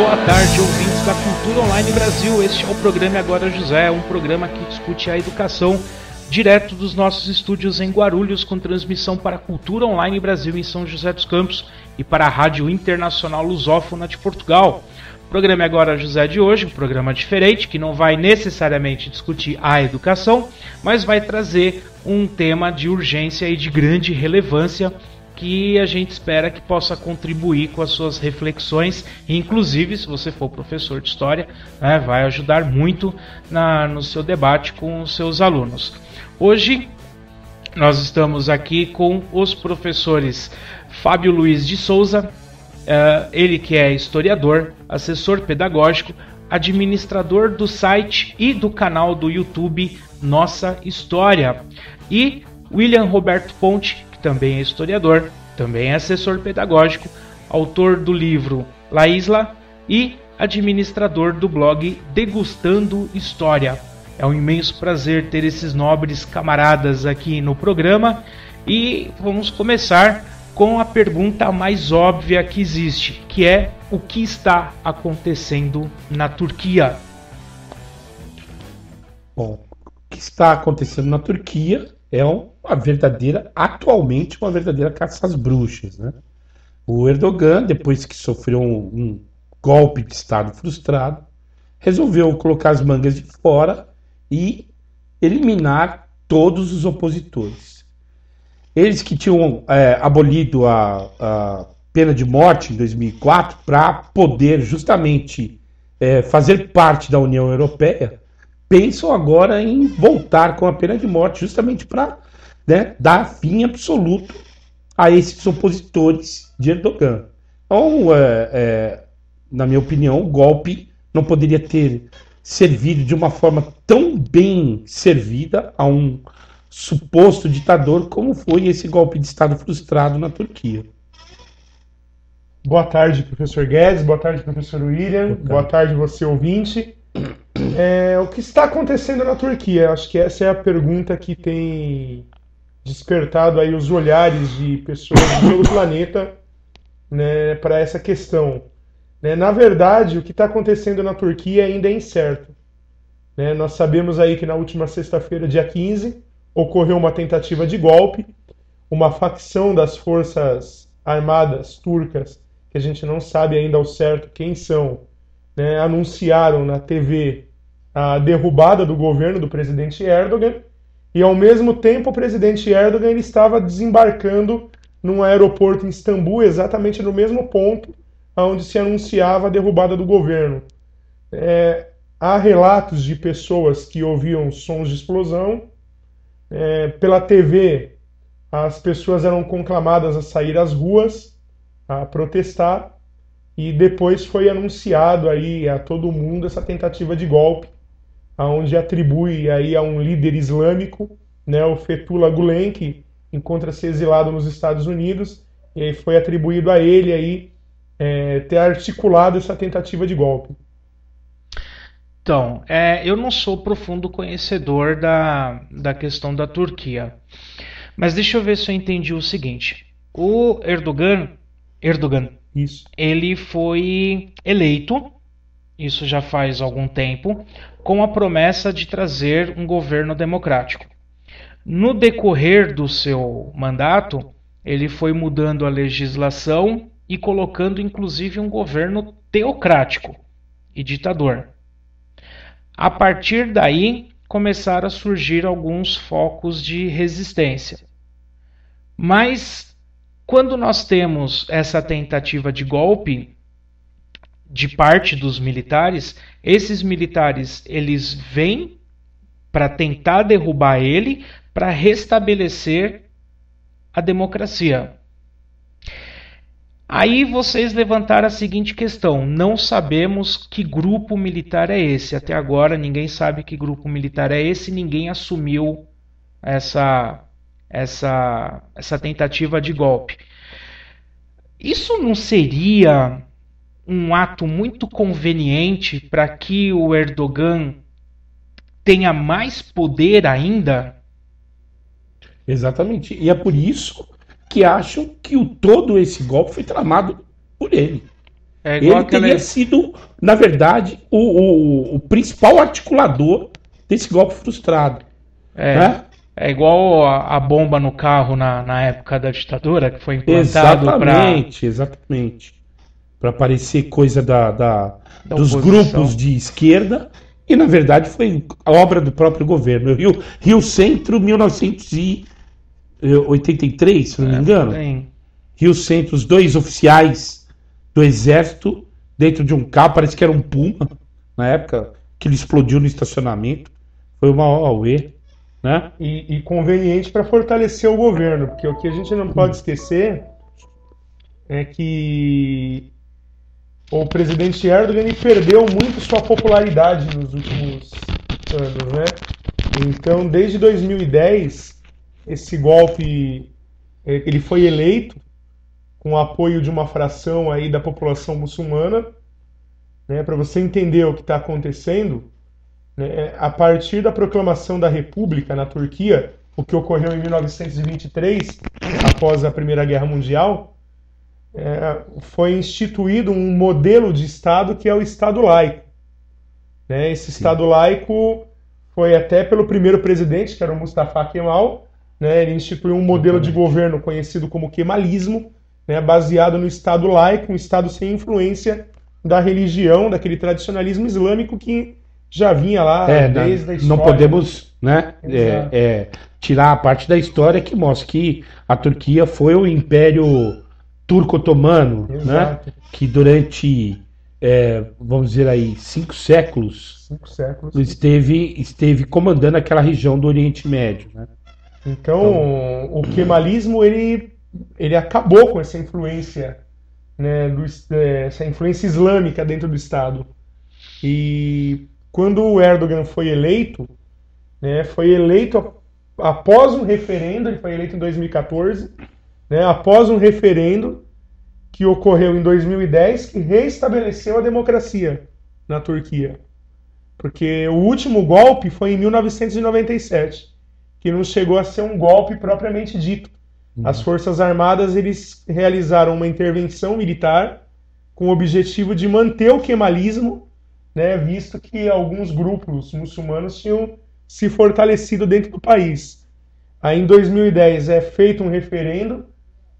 boa tarde, ouvintes da Cultura Online Brasil. Este é o programa Agora José, um programa que discute a educação direto dos nossos estúdios em Guarulhos, com transmissão para a Cultura Online Brasil em São José dos Campos e para a Rádio Internacional Lusófona de Portugal. O programa Agora José de hoje, um programa diferente, que não vai necessariamente discutir a educação, mas vai trazer um tema de urgência e de grande relevância que a gente espera que possa contribuir com as suas reflexões, e inclusive, se você for professor de história, vai ajudar muito no seu debate com os seus alunos. Hoje nós estamos aqui com os professores Fábio Luiz de Souza, ele que é historiador, assessor pedagógico, administrador do site e do canal do YouTube Nossa História, e William Roberto Ponte, que também é historiador, também é assessor pedagógico, autor do livro La Isla e administrador do blog Degustando História. É um imenso prazer ter esses nobres camaradas aqui no programa e vamos começar com a pergunta mais óbvia que existe, que é: o que está acontecendo na Turquia? Bom, o que está acontecendo na Turquia é atualmente uma verdadeira caça às bruxas, né? O Erdogan, depois que sofreu um golpe de Estado frustrado, resolveu colocar as mangas de fora e eliminar todos os opositores. Eles que tinham abolido a pena de morte em 2004 para poder justamente fazer parte da União Europeia, pensam agora em voltar com a pena de morte justamente para dar fim absoluto a esses opositores de Erdogan. Então, na minha opinião, o golpe não poderia ter servido de uma forma tão bem servida a um suposto ditador como foi esse golpe de Estado frustrado na Turquia. Boa tarde, professor Guedes. Boa tarde, professor William. Boa tarde, você ouvinte. O que está acontecendo na Turquia? Acho que essa é a pergunta que tem despertado aí os olhares de pessoas pelo planeta, né, para essa questão. Na verdade, o que está acontecendo na Turquia ainda é incerto. Nós sabemos aí que na última sexta-feira, dia 15, ocorreu uma tentativa de golpe. Uma facção das forças armadas turcas, que a gente não sabe ainda ao certo quem são, anunciaram na TV a derrubada do governo do presidente Erdogan, e ao mesmo tempo o presidente Erdogan ele estava desembarcando num aeroporto em Istambul, exatamente no mesmo ponto onde se anunciava a derrubada do governo. Há relatos de pessoas que ouviam sons de explosão. Pela TV, as pessoas eram conclamadas a sair às ruas, a protestar, e depois foi anunciado aí a todo mundo essa tentativa de golpe, onde atribui aí a um líder islâmico, o Fethullah Gulen, que encontra-se exilado nos Estados Unidos, e aí foi atribuído a ele aí ter articulado essa tentativa de golpe. Então, eu não sou profundo conhecedor da questão da Turquia, mas deixa eu ver se eu entendi o seguinte. O Erdogan, Isso. Ele foi eleito, isso já faz algum tempo, com a promessa de trazer um governo democrático. No decorrer do seu mandato, ele foi mudando a legislação e colocando inclusive um governo teocrático e ditador. A partir daí, começaram a surgir alguns focos de resistência. Mas, quando nós temos essa tentativa de golpe de parte dos militares, esses militares eles vêm para tentar derrubar ele, para restabelecer a democracia. Aí vocês levantaram a seguinte questão: não sabemos que grupo militar é esse. Até agora ninguém sabe que grupo militar é esse, ninguém assumiu essa tentativa de golpe. Isso não seria um ato muito conveniente para que o Erdogan tenha mais poder ainda? Exatamente. E é por isso que acham que todo esse golpe foi tramado por ele. Ele teria sido, na verdade, o principal articulador desse golpe frustrado. Né? É igual a bomba no carro na época da ditadura, que foi implantado Exatamente. Para parecer coisa dos grupos de esquerda. E, na verdade, foi a obra do próprio governo. Rio Centro, 1983, se não me engano. Rio Centro, os 2 oficiais do Exército dentro de um carro, parece que era um Puma, na época, que ele explodiu no estacionamento. Foi uma auê, né? E conveniente para fortalecer o governo, porque o que a gente não pode esquecer é que o presidente Erdogan ele perdeu muito sua popularidade nos últimos anos, né? Então, desde 2010, esse golpe, ele foi eleito com o apoio de uma fração aí da população muçulmana, né? Para você entender o que está acontecendo, né? A partir da proclamação da República na Turquia, o que ocorreu em 1923, após a Primeira Guerra Mundial, foi instituído um modelo de Estado que é o Estado laico. Né? Esse Estado laico foi até pelo primeiro presidente, que era o Mustafa Kemal, né? Ele instituiu um modelo de governo conhecido como kemalismo, né? Baseado no Estado laico, um Estado sem influência da religião, daquele tradicionalismo islâmico que já vinha lá desde a história. Não podemos, né, tirar a parte da história que mostra que a Turquia foi o Império Turco-Otomano, né, que durante, vamos dizer aí, 5 séculos, esteve comandando aquela região do Oriente Médio. Né? Então, o kemalismo ele acabou com essa influência, né, essa influência islâmica dentro do Estado. E quando o Erdogan foi eleito, né, após um referendo, ele foi eleito em 2014, né, após um referendo que ocorreu em 2010, que reestabeleceu a democracia na Turquia. Porque o último golpe foi em 1997, que não chegou a ser um golpe propriamente dito. As Forças Armadas eles realizaram uma intervenção militar com o objetivo de manter o kemalismo, né, visto que alguns grupos muçulmanos tinham se fortalecido dentro do país. Aí em 2010 é feito um referendo,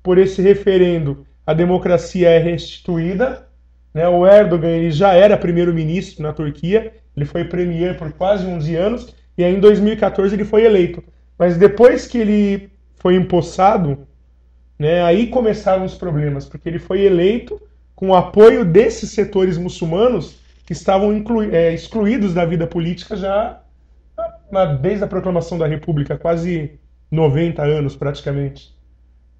por esse referendo a democracia é restituída, né, o Erdogan ele já era primeiro-ministro na Turquia, ele foi premier por quase 11 anos, e aí em 2014 ele foi eleito. Mas depois que ele foi empossado, né, aí começaram os problemas, porque ele foi eleito com o apoio desses setores muçulmanos que estavam excluídos da vida política já desde a proclamação da República, quase 90 anos praticamente.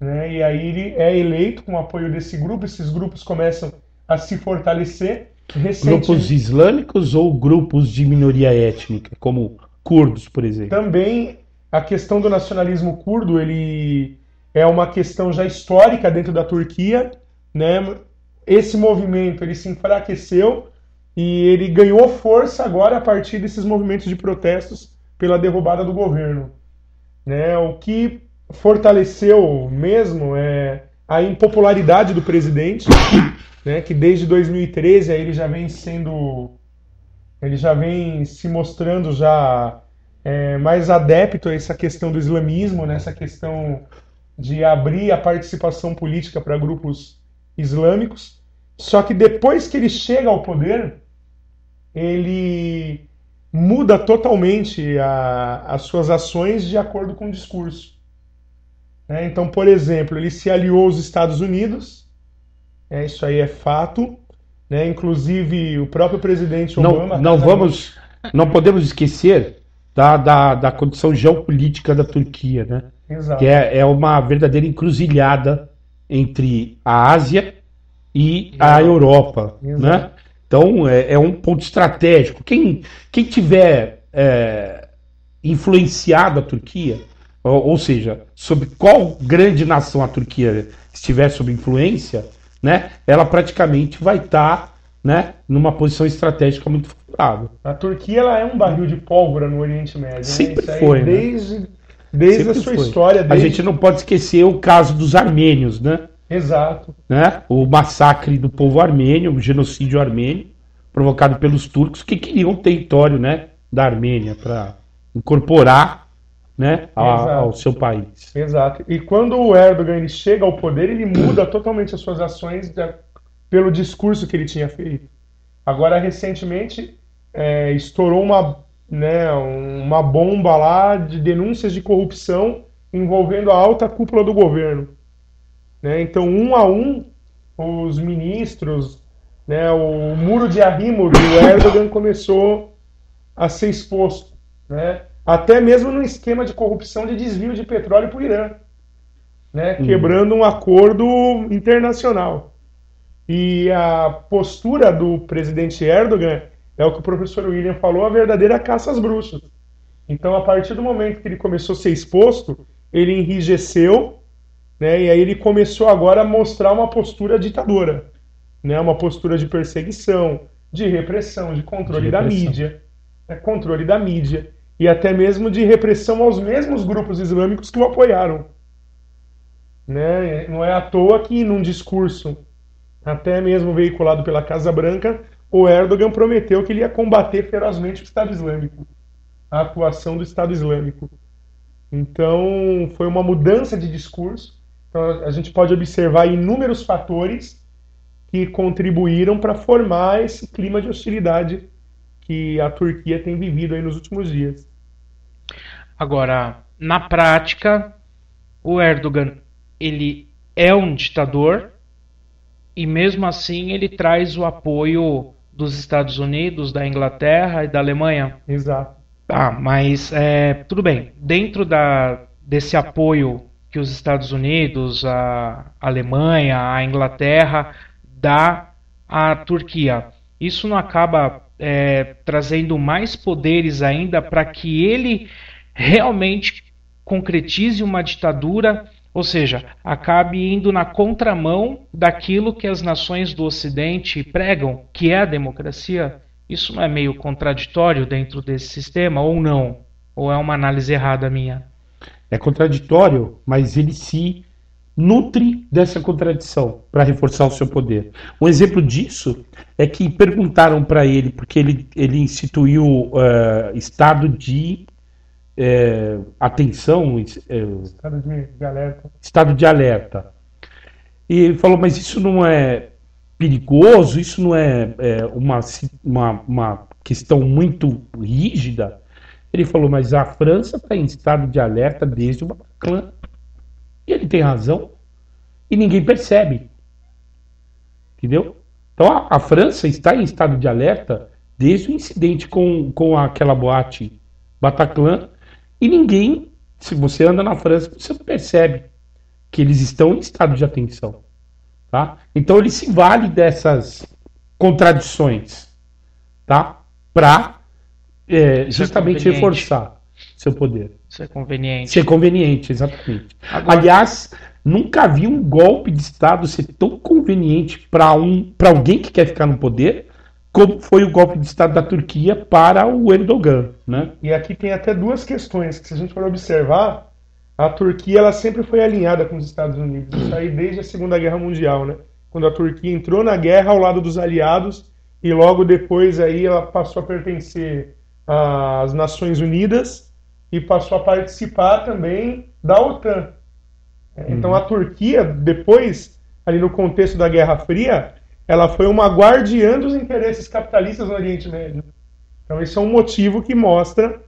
Né? E aí ele é eleito com o apoio desse grupo, esses grupos começam a se fortalecer. Grupos islâmicos ou grupos de minoria étnica, como curdos, por exemplo? Também a questão do nacionalismo curdo ele é uma questão já histórica dentro da Turquia. Né? Esse movimento ele se enfraqueceu e ele ganhou força agora a partir desses movimentos de protestos pela derrubada do governo. Né? O que fortaleceu mesmo é a impopularidade do presidente, né? Que desde 2013 aí ele já vem se mostrando já mais adepto a essa questão do islamismo, né? Essa questão de abrir a participação política para grupos islâmicos. Só que depois que ele chega ao poder, ele muda totalmente as suas ações de acordo com o discurso. Então, por exemplo, ele se aliou aos Estados Unidos, isso aí é fato, né? Inclusive o próprio presidente Obama... Não podemos esquecer da condição geopolítica da Turquia, né? Exato. Que é uma verdadeira encruzilhada entre a Ásia e a Europa, né? Então é um ponto estratégico. Quem tiver influenciado a Turquia, ou seja, sobre qual grande nação a Turquia estiver sob influência, né, ela praticamente vai estar, né, numa posição estratégica muito favorável. A Turquia ela é um barril de pólvora no Oriente Médio. Sempre foi, desde a sua história. A gente não pode esquecer o caso dos armênios, né? Exato. Né? O massacre do povo armênio, o genocídio armênio, provocado pelos turcos que queriam o território, né, da Armênia para incorporar, né, ao seu país. Exato. E quando o Erdogan ele chega ao poder, ele muda totalmente as suas ações pelo discurso que ele tinha feito. Agora, recentemente, estourou uma bomba lá de denúncias de corrupção envolvendo a alta cúpula do governo. Né? Então, um a um, os ministros, né, o muro de arrimo do Erdogan começou a ser exposto. Né? Até mesmo no esquema de corrupção de desvio de petróleo para o Irã, né? Quebrando um acordo internacional. E a postura do presidente Erdogan é o que o professor William falou, a verdadeira caça às bruxas. Então, a partir do momento que ele começou a ser exposto, ele enrijeceu, né? E aí ele começou agora a mostrar uma postura ditadora, né? Uma postura de perseguição, de repressão, de controle da mídia, né? Controle da mídia. E até mesmo de repressão aos mesmos grupos islâmicos que o apoiaram. Né? Não é à toa que, num discurso, até mesmo veiculado pela Casa Branca, o Erdogan prometeu que ele ia combater ferozmente o Estado Islâmico, a atuação do Estado Islâmico. Então, foi uma mudança de discurso. Então, a gente pode observar inúmeros fatores que contribuíram para formar esse clima de hostilidade que a Turquia tem vivido aí nos últimos dias. Agora, na prática, o Erdogan, ele é um ditador e mesmo assim ele traz o apoio dos Estados Unidos, da Inglaterra e da Alemanha. Exato. Tá, mas tudo bem. Dentro desse apoio que os Estados Unidos, a Alemanha, a Inglaterra dá à Turquia, isso não acaba trazendo mais poderes ainda para que ele realmente concretize uma ditadura, ou seja, acabe indo na contramão daquilo que as nações do Ocidente pregam, que é a democracia? Isso não é meio contraditório dentro desse sistema, ou não? Ou é uma análise errada minha? É contraditório, mas ele se nutre dessa contradição para reforçar o seu poder. Um exemplo disso é que perguntaram para ele, porque ele instituiu estado de atenção, estado de alerta. E ele falou, mas isso não é perigoso, isso não é uma questão muito rígida? Ele falou, mas a França está em estado de alerta desde o Bataclan. E ele tem razão. E ninguém percebe. Entendeu? Então a França está em estado de alerta desde o incidente com aquela boate Bataclan. E ninguém, se você anda na França, você percebe que eles estão em estado de atenção. Tá? Então ele se vale dessas contradições, tá? Para justamente reforçar seu poder. Isso é conveniente. Ser conveniente, exatamente. Agora, aliás, nunca vi um golpe de Estado ser tão conveniente para alguém que quer ficar no poder, como foi o golpe de Estado da Turquia para o Erdogan, né? E aqui tem até duas questões que, se a gente for observar, a Turquia ela sempre foi alinhada com os Estados Unidos. Isso aí desde a Segunda Guerra Mundial, né? Quando a Turquia entrou na guerra ao lado dos aliados e logo depois aí ela passou a pertencer às Nações Unidas e passou a participar também da OTAN. Então a Turquia, depois, ali no contexto da Guerra Fria, ela foi uma guardiã dos interesses capitalistas no Oriente Médio. Então esse é um motivo que mostra,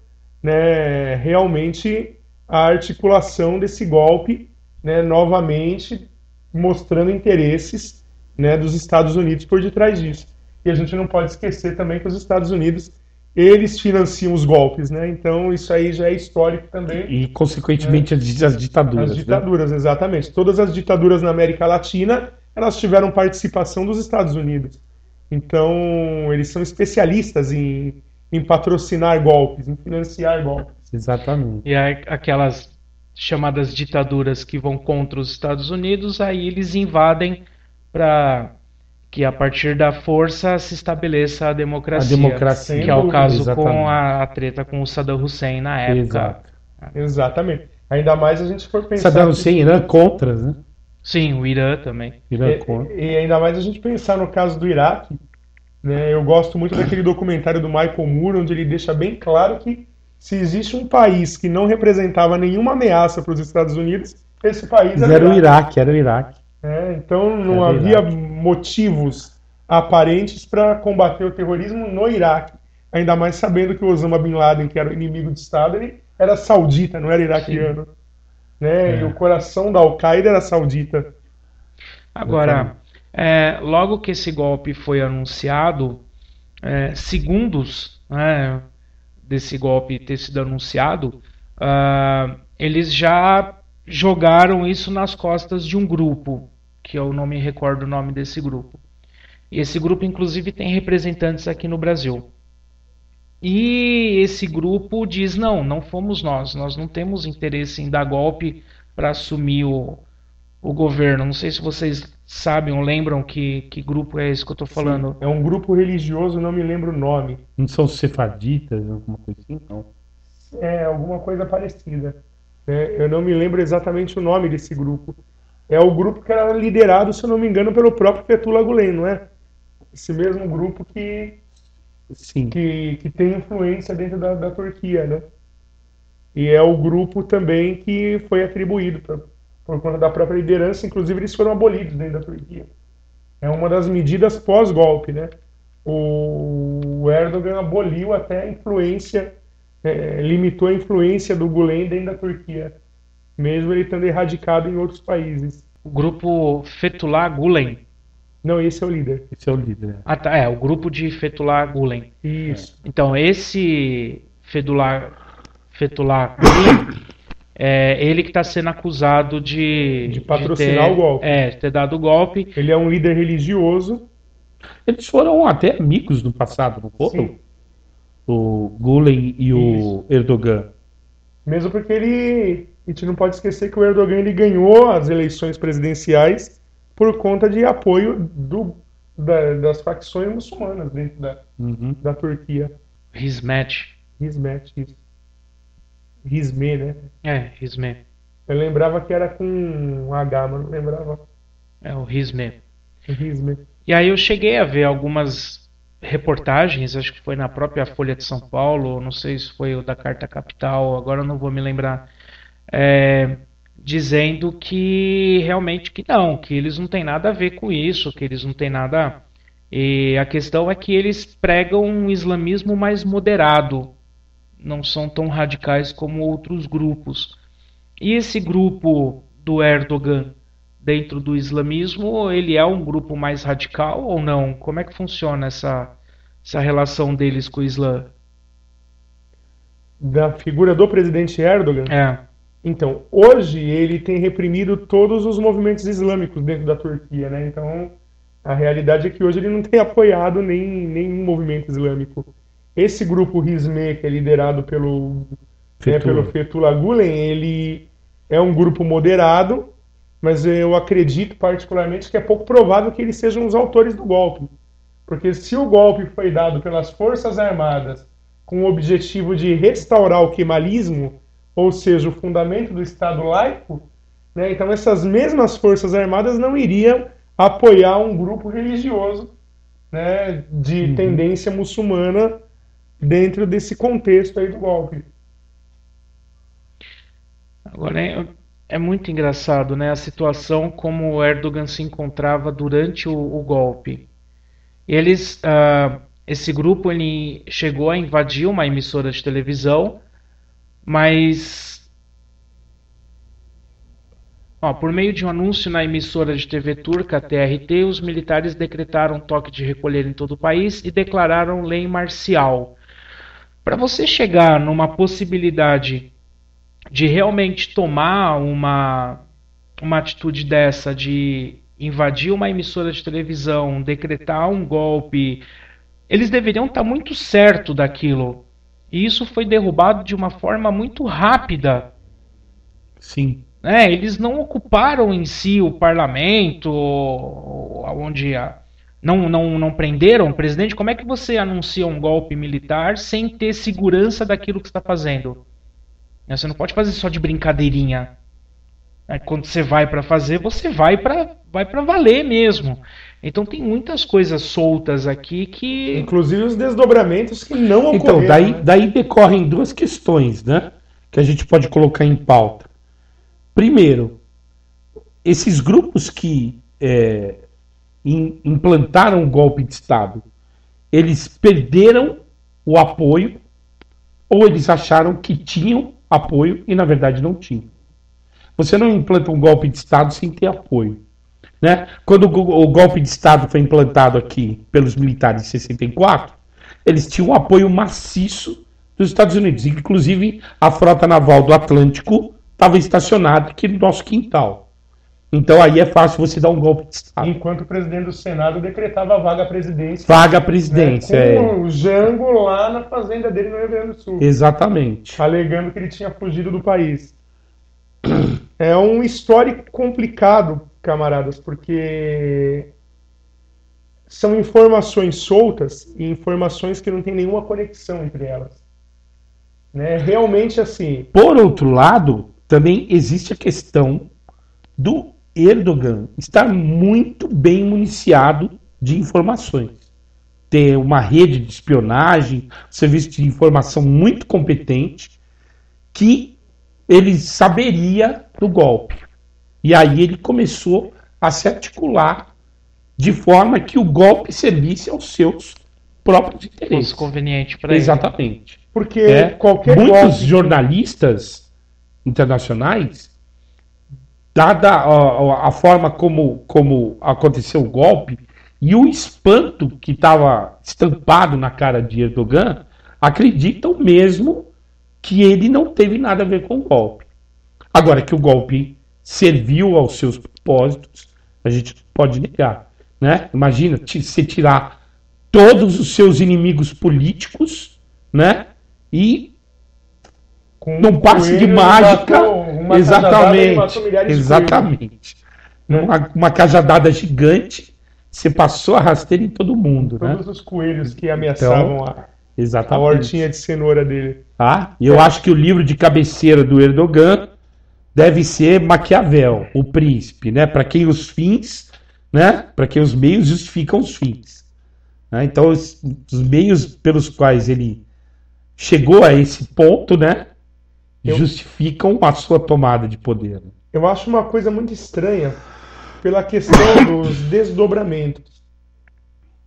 né, realmente a articulação desse golpe, né, novamente mostrando interesses, né, dos Estados Unidos por detrás disso. E a gente não pode esquecer também que os Estados Unidos, eles financiam os golpes, né? Então isso aí já é histórico também. E consequentemente, né, as ditaduras. As ditaduras, né? Exatamente. Todas as ditaduras na América Latina, elas tiveram participação dos Estados Unidos. Então eles são especialistas em patrocinar golpes, em financiar golpes. Exatamente. E aquelas chamadas ditaduras que vão contra os Estados Unidos, aí eles invadem para que a partir da força se estabeleça a democracia. Que é o caso, exatamente, com a treta com o Saddam Hussein na época. Exato. Exatamente. Ainda mais a gente for pensar... Saddam Hussein, Irã, Contras, né? Sim, o Irã também. Irã contra. E ainda mais a gente pensar no caso do Iraque, né? Eu gosto muito daquele documentário do Michael Moore, onde ele deixa bem claro que se existe um país que não representava nenhuma ameaça para os Estados Unidos, esse país Era o Iraque, era o Iraque. então não Era o havia Iraque. motivos aparentes para combater o terrorismo no Iraque. Ainda mais sabendo que o Osama Bin Laden, que era o inimigo de Estado, ele era saudita, não era iraquiano. Né? E o coração da Al-Qaeda era saudita. Agora, logo que esse golpe foi anunciado, segundos, né, desse golpe ter sido anunciado, eles já jogaram isso nas costas de um grupo, que eu não me recordo o nome desse grupo. E esse grupo, inclusive, tem representantes aqui no Brasil. E esse grupo diz: não fomos nós não temos interesse em dar golpe para assumir o governo. Não sei se vocês sabem ou lembram que grupo é esse que eu estou falando. Sim, é um grupo religioso, não me lembro o nome. Não são sefaditas, alguma coisa assim? Não. É, alguma coisa parecida. Eu não me lembro exatamente o nome desse grupo. É o grupo que era liderado, se eu não me engano, pelo próprio Fethullah Gulen, não é? Esse mesmo grupo Sim. que tem influência dentro da Turquia, né? E é o grupo também que foi atribuído por conta da própria liderança, inclusive eles foram abolidos dentro da Turquia. É uma das medidas pós-golpe, né? O Erdogan aboliu até a influência, limitou a influência do Gulen dentro da Turquia, mesmo ele estando erradicado em outros países. O grupo Fethullah Gulen. Não, esse é o líder. Esse é o líder. Ah, tá, o grupo de Fethullah Gulen. Isso. Então, esse Fethullah Gulen, ele que está sendo acusado de patrocinar o golpe. Ter dado o golpe. Ele é um líder religioso. Eles foram até amigos no passado, não foram? Sim. O Gulen e o Erdogan. Mesmo porque a gente não pode esquecer que o Erdogan ele ganhou as eleições presidenciais por conta de apoio das facções muçulmanas dentro da Turquia. Hizmet. Hizmet, isso. Hizme, né? Hizme. Eu lembrava que era com um H, mas não lembrava. É o Hizme. Hizme. E aí eu cheguei a ver algumas reportagens, acho que foi na própria Folha de São Paulo, não sei se foi o da Carta Capital, agora eu não vou me lembrar, dizendo que realmente que eles não têm nada a ver com isso, que eles não têm nada... E a questão é que eles pregam um islamismo mais moderado, não são tão radicais como outros grupos. E esse grupo do Erdogan dentro do islamismo, ele é um grupo mais radical ou não? Como é que funciona essa relação deles com o Islã? Da figura do presidente Erdogan? Então, hoje ele tem reprimido todos os movimentos islâmicos dentro da Turquia, né? Então, a realidade é que hoje ele não tem apoiado nenhum movimento islâmico. Esse grupo Hizme, que é liderado pelo Fethullah Gulen, ele é um grupo moderado, mas eu acredito particularmente que é pouco provável que eles sejam os autores do golpe. Porque se o golpe foi dado pelas Forças Armadas com o objetivo de restaurar o kemalismo, ou seja, o fundamento do Estado laico, né, então essas mesmas Forças Armadas não iriam apoiar um grupo religioso, né, de tendência muçulmana dentro desse contexto aí do golpe. Agora é muito engraçado, né, a situação como o Erdogan se encontrava durante o golpe. Esse grupo ele chegou a invadir uma emissora de televisão, mas por meio de um anúncio na emissora de TV turca TRT, os militares decretaram toque de recolher em todo o país e declararam lei marcial. Para você chegar numa possibilidade de realmente tomar uma atitude dessa, de invadir uma emissora de televisão, decretar um golpe, eles deveriam estar muito certo daquilo. E isso foi derrubado de uma forma muito rápida. Sim. Eles não ocuparam em si o parlamento, onde não prenderam o presidente. Como é que você anuncia um golpe militar sem ter segurança daquilo que está fazendo? Você não pode fazer só de brincadeirinha. Quando você vai para fazer, você vai para valer mesmo. Então tem muitas coisas soltas aqui que... Inclusive os desdobramentos que não ocorreram. Então, daí decorrem duas questões, né? Que a gente pode colocar em pauta. Primeiro, esses grupos que implantaram o golpe de Estado, eles perderam o apoio ou eles acharam que tinham apoio e na verdade não tinham. Você não implanta um golpe de Estado sem ter apoio, né? Quando o golpe de Estado foi implantado aqui pelos militares em 64, eles tinham um apoio maciço dos Estados Unidos. Inclusive, a frota naval do Atlântico estava estacionada aqui no nosso quintal. Então aí é fácil você dar um golpe de Estado. Enquanto o presidente do Senado decretava vaga à presidência. Vaga à presidência, né, com o Jango lá na fazenda dele no Rio Grande do Sul. Exatamente. Alegando que ele tinha fugido do país. É um histórico complicado, camaradas, porque são informações soltas e informações que não tem nenhuma conexão entre elas. Né? Realmente assim. Por outro lado, também existe a questão do Erdogan estar muito bem municiado de informações. Ter uma rede de espionagem, um serviço de informação muito competente, que ele saberia do golpe. E aí ele começou a se articular de forma que o golpe servisse aos seus próprios interesses. Fosse conveniente para ele. Exatamente. Porque qualquer muitos golpe... jornalistas internacionais, dada a forma como aconteceu o golpe e o espanto que estava estampado na cara de Erdogan, acreditam mesmo que ele não teve nada a ver com o golpe. Agora, que o golpe serviu aos seus propósitos, a gente pode negar. Né? Imagina você tirar todos os seus inimigos políticos, né? E num passe de mágica, exatamente. Uma cajadada gigante, você passou a rasteira em todo mundo. Todos né? os coelhos que ameaçavam a hortinha de cenoura dele. Eu acho que o livro de cabeceira do Erdogan deve ser Maquiavel, o príncipe, né? Para quem os fins, né? Para quem os meios justificam os fins. Né? Então, os meios pelos quais ele chegou a esse ponto, né? Justificam a sua tomada de poder. Eu acho uma coisa muito estranha pela questão dos desdobramentos.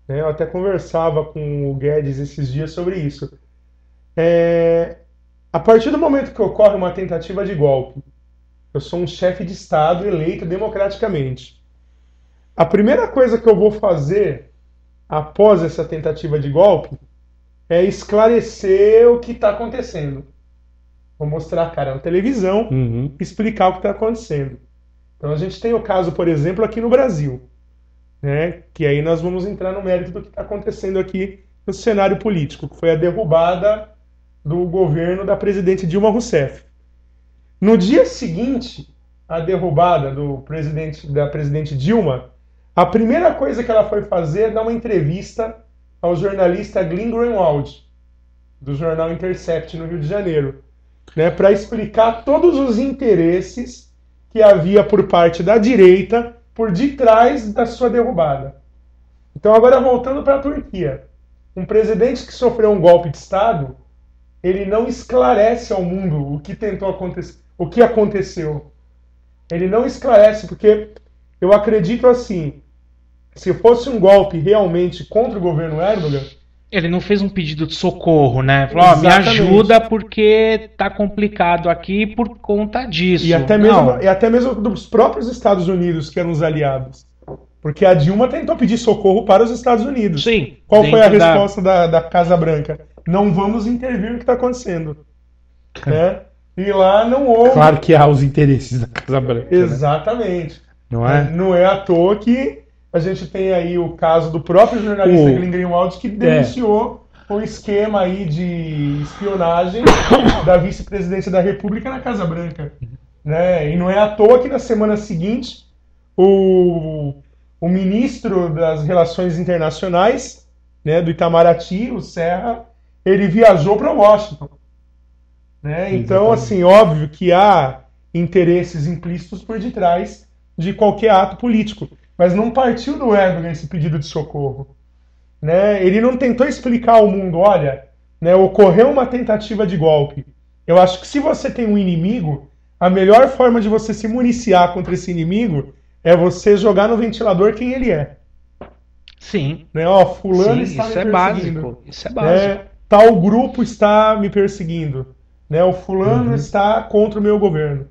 Eu até conversava com o Guedes esses dias sobre isso. A partir do momento que ocorre uma tentativa de golpe, eu sou um chefe de Estado eleito democraticamente. A primeira coisa que eu vou fazer após essa tentativa de golpe é esclarecer o que está acontecendo. Vou mostrar a cara na televisão, explicar o que está acontecendo. Então a gente tem o caso, por exemplo, aqui no Brasil, né? Que aí nós vamos entrar no mérito do que está acontecendo aqui no cenário político, que foi a derrubada do governo da presidente Dilma Rousseff. No dia seguinte à derrubada da presidente Dilma, a primeira coisa que ela foi fazer é dar uma entrevista ao jornalista Glenn Greenwald, do jornal Intercept, no Rio de Janeiro, né, para explicar todos os interesses que havia por parte da direita por detrás da sua derrubada. Então, agora voltando para a Turquia. Um presidente que sofreu um golpe de Estado, ele não esclarece ao mundo o que tentou acontecer, o que aconteceu. Ele não esclarece, porque eu acredito assim, se fosse um golpe realmente contra o governo Erdogan... Ele não fez um pedido de socorro, né? Falou, me ajuda porque tá complicado aqui por conta disso. E até mesmo dos próprios Estados Unidos, que eram os aliados. Porque a Dilma tentou pedir socorro para os Estados Unidos. Sim. Qual foi a resposta da Casa Branca? Não vamos intervir no que está acontecendo. Né? E lá não houve... Claro que há os interesses da Casa Branca. Exatamente. Né? Não é? Não é à toa que a gente tem aí o caso do próprio jornalista Glenn Greenwald, que denunciou o esquema aí de espionagem da vice-presidência da República na Casa Branca. Né? E não é à toa que na semana seguinte o ministro das Relações Internacionais, né, do Itamaraty, o Serra, ele viajou para Washington. Né? Então, assim, óbvio que há interesses implícitos por detrás de qualquer ato político. Mas não partiu do Erdogan esse pedido de socorro. Né? Ele não tentou explicar ao mundo, olha, né, ocorreu uma tentativa de golpe. Eu acho que se você tem um inimigo, a melhor forma de você se municiar contra esse inimigo é você jogar no ventilador quem ele é. Sim. Né? Ó, fulano Sim, está isso me é perseguindo. básico. Isso é básico. Né? Tal grupo está me perseguindo. Né? O fulano está contra o meu governo.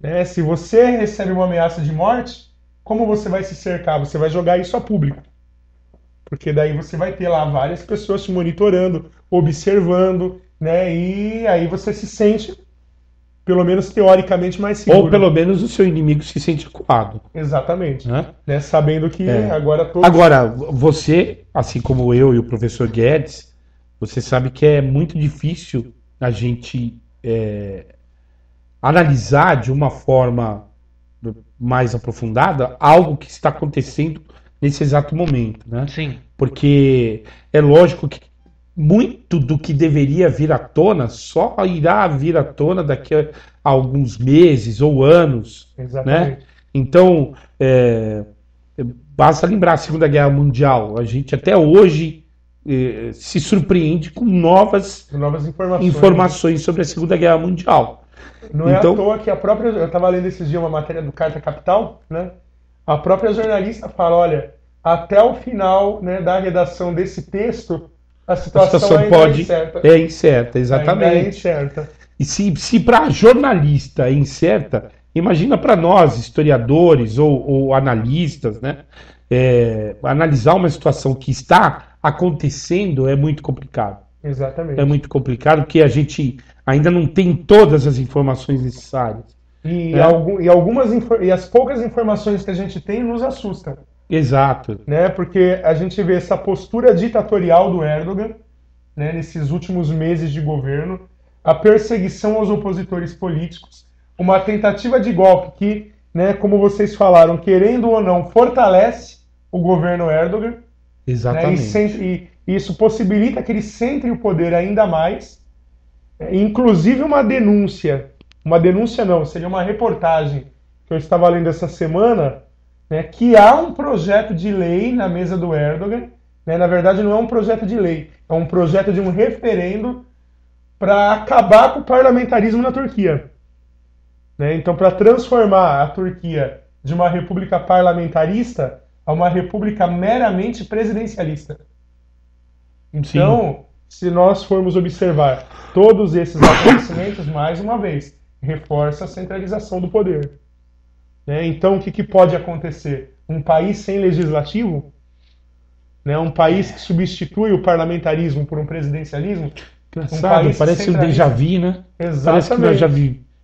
Né? Se você recebe uma ameaça de morte, como você vai se cercar? Você vai jogar isso a público. Porque daí você vai ter lá várias pessoas te monitorando, observando, né? E aí você se sente, pelo menos teoricamente, mais seguro. Ou pelo menos o seu inimigo se sente acuado. Exatamente. Né? Né? Sabendo que agora todos... Agora, você, assim como eu e o professor Guedes, você sabe que é muito difícil a gente analisar de uma forma mais aprofundada algo que está acontecendo nesse exato momento, né? Sim. Porque é lógico que muito do que deveria vir à tona só irá vir à tona daqui a alguns meses ou anos. Exatamente. Né? Então, basta lembrar a Segunda Guerra Mundial. A gente até hoje se surpreende com novas informações sobre a Segunda Guerra Mundial. Não é à toa que a própria... Eu estava lendo esses dias uma matéria do Carta Capital, né? A própria jornalista fala, olha, até o final, né, da redação desse texto, a situação ainda é incerta. É incerta, exatamente. Ainda é incerta. E se para jornalista é incerta, imagina para nós, historiadores ou analistas, né? Analisar uma situação que está acontecendo é muito complicado. Exatamente. É muito complicado porque a gente ainda não tem todas as informações necessárias. E as poucas informações que a gente tem nos assustam. Exato. Né? Porque a gente vê essa postura ditatorial do Erdogan, né, nesses últimos meses de governo, a perseguição aos opositores políticos, uma tentativa de golpe que, né, como vocês falaram, querendo ou não, fortalece o governo Erdogan. Exatamente. Né, e isso possibilita que ele centre o poder ainda mais. Inclusive uma denúncia não, seria uma reportagem que eu estava lendo essa semana, né, que há um projeto de lei na mesa do Erdogan, né, na verdade não é um projeto de lei, é um projeto de um referendo para acabar com o parlamentarismo na Turquia. Né, então, para transformar a Turquia de uma república parlamentarista a uma república meramente presidencialista. Então, se nós formos observar todos esses acontecimentos, mais uma vez, reforça a centralização do poder. Né? Então, o que pode acontecer? Um país sem legislativo, né? Um país que substitui o parlamentarismo por um presidencialismo. Parece um déjà vu, né? Exatamente. Parece que nós já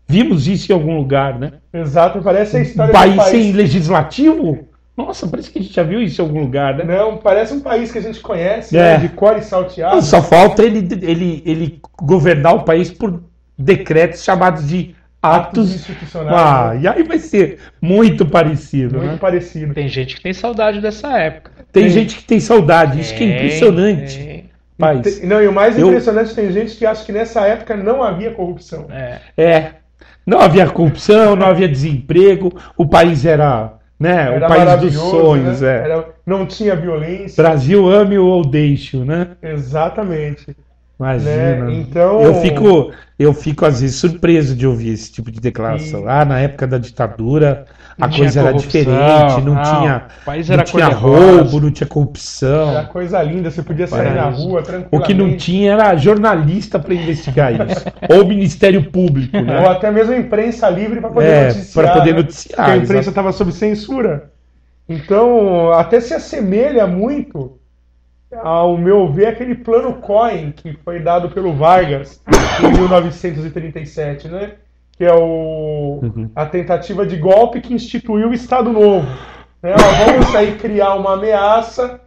vimos isso em algum lugar, né? Exato, parece a história do país sem legislativo? Nossa, parece que a gente já viu isso em algum lugar, né? Não, parece um país que a gente conhece, né? De cor e salteado. Só falta ele governar o país por decretos chamados de atos institucionais. E aí vai ser muito parecido. Muito parecido. Tem gente que tem saudade dessa época. Tem gente que tem saudade, isso que é impressionante. E o mais impressionante, tem gente que acha que nessa época não havia corrupção. Não havia corrupção, não havia desemprego, o país era o país dos sonhos. Né? Não tinha violência. Brasil, ame-o ou deixe-o, né? Exatamente. Imagina. Né? Então... Eu fico às vezes surpreso de ouvir esse tipo de declaração. Na época da ditadura a coisa era diferente, não tinha roubo, não tinha corrupção. Era coisa linda, você podia sair na rua tranquilamente. O que não tinha era jornalista para investigar isso. Ou Ministério Público, né? Ou até mesmo a imprensa livre para poder noticiar. Para poder noticiar. Porque a imprensa estava sob censura. Então, até se assemelha muito, ao meu ver, aquele plano Cohen que foi dado pelo Vargas em 1937, né? Que é a tentativa de golpe que instituiu o Estado Novo. Né? Vamos aí criar uma ameaça,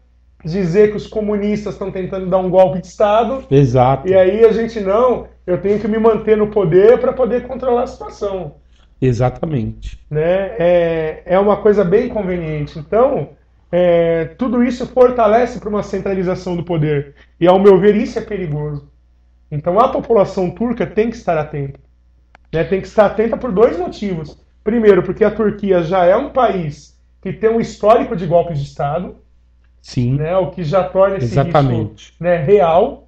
dizer que os comunistas estão tentando dar um golpe de Estado. Exato. E aí a gente, eu tenho que me manter no poder para poder controlar a situação. Exatamente. Né? É uma coisa bem conveniente. Então, tudo isso fortalece para uma centralização do poder. E, ao meu ver, isso é perigoso. Então, a população turca tem que estar atenta. né? Tem que estar atenta por dois motivos. Primeiro, porque a Turquia já é um país que tem um histórico de golpes de Estado, Sim, né? O que já torna esse exatamente. risco, né, real.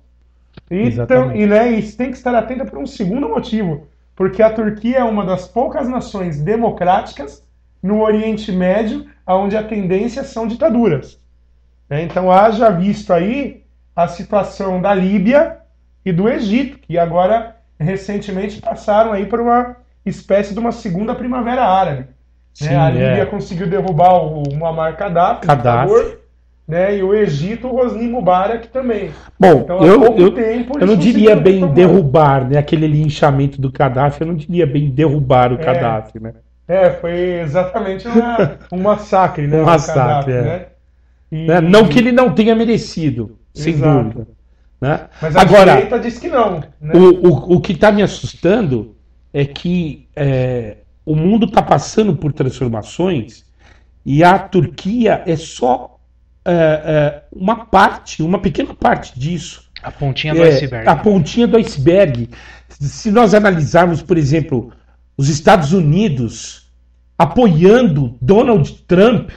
Exatamente. E tem que estar atenta por um segundo motivo, porque a Turquia é uma das poucas nações democráticas no Oriente Médio onde a tendência são ditaduras. Né? Então, haja visto aí a situação da Líbia e do Egito, que agora, recentemente, passaram aí por uma espécie de uma segunda primavera árabe. Sim, Né? A Líbia conseguiu derrubar o Muammar Gaddafi, ditador, né? E o Egito, o Hosni Mubarak também. Bom, então, há pouco tempo, eu não eles diria conseguiram bem retomar. derrubar, né? Aquele linchamento do Gaddafi, eu não diria bem derrubar o Gaddafi, né? Foi exatamente um massacre, né? Um massacre, Gaddafi, né? Não que ele não tenha merecido, sem Exato. dúvida. Né? Mas a Agora, direita diz que não. Né? o que está me assustando é que o mundo está passando por transformações e a Turquia é só uma pequena parte disso. A pontinha do iceberg. A pontinha do iceberg. Se nós analisarmos, por exemplo, os Estados Unidos apoiando Donald Trump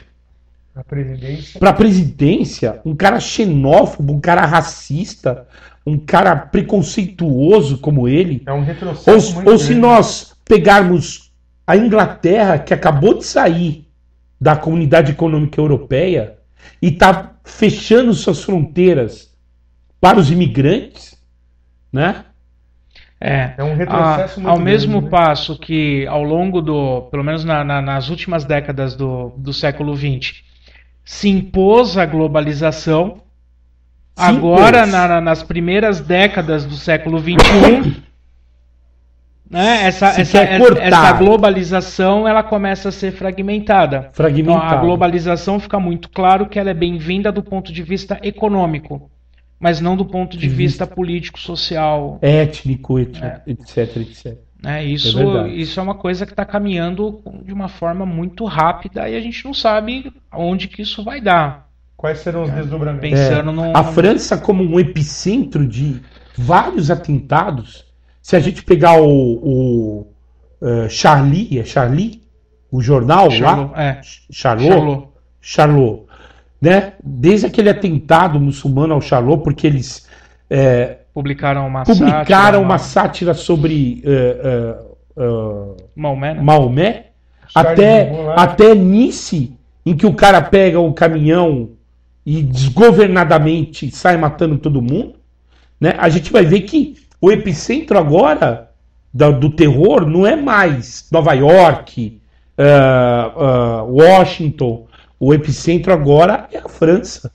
para a presidência, um cara xenófobo, um cara racista, um cara preconceituoso como ele. É um retrocesso muito ou grande. Se nós pegarmos a Inglaterra, que acabou de sair da Comunidade Econômica Europeia e está fechando suas fronteiras para os imigrantes, né? É um retrocesso muito ao mesmo grande, né? passo que ao longo pelo menos nas últimas décadas do século XX, se impôs a globalização, agora nas primeiras décadas do século XXI, né, essa globalização ela começa a ser fragmentada. Então, a globalização fica muito claro que ela é bem-vinda do ponto de vista econômico, mas não do ponto de vista político, social, étnico, etc, etc. Isso é uma coisa que está caminhando de uma forma muito rápida e a gente não sabe aonde que isso vai dar. Quais serão os desdobramentos? A França como um epicentro de vários atentados. Se a gente pegar o Charlie, o jornal Charlot, né? Desde aquele atentado muçulmano ao Charlot, porque eles publicaram uma sátira sobre Maomé, até Nice, em que o cara pega o caminhão e desgovernadamente sai matando todo mundo, né? A gente vai ver que o epicentro agora do terror não é mais Nova York, Washington. O epicentro agora é a França.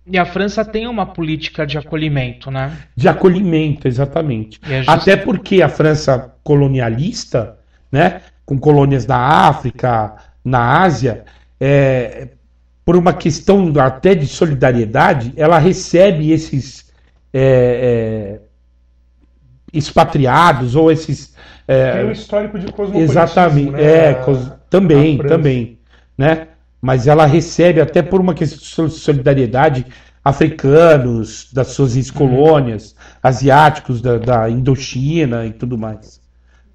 E a França tem uma política de acolhimento, né? De acolhimento, exatamente. Até porque a França colonialista, né, com colônias na África, na Ásia, por uma questão até de solidariedade, ela recebe esses expatriados ou esses... tem um histórico de cosmopolitismo. Exatamente, né? Também, né? Mas ela recebe, até por uma questão de solidariedade, africanos das suas ex-colônias, asiáticos da Indochina e tudo mais.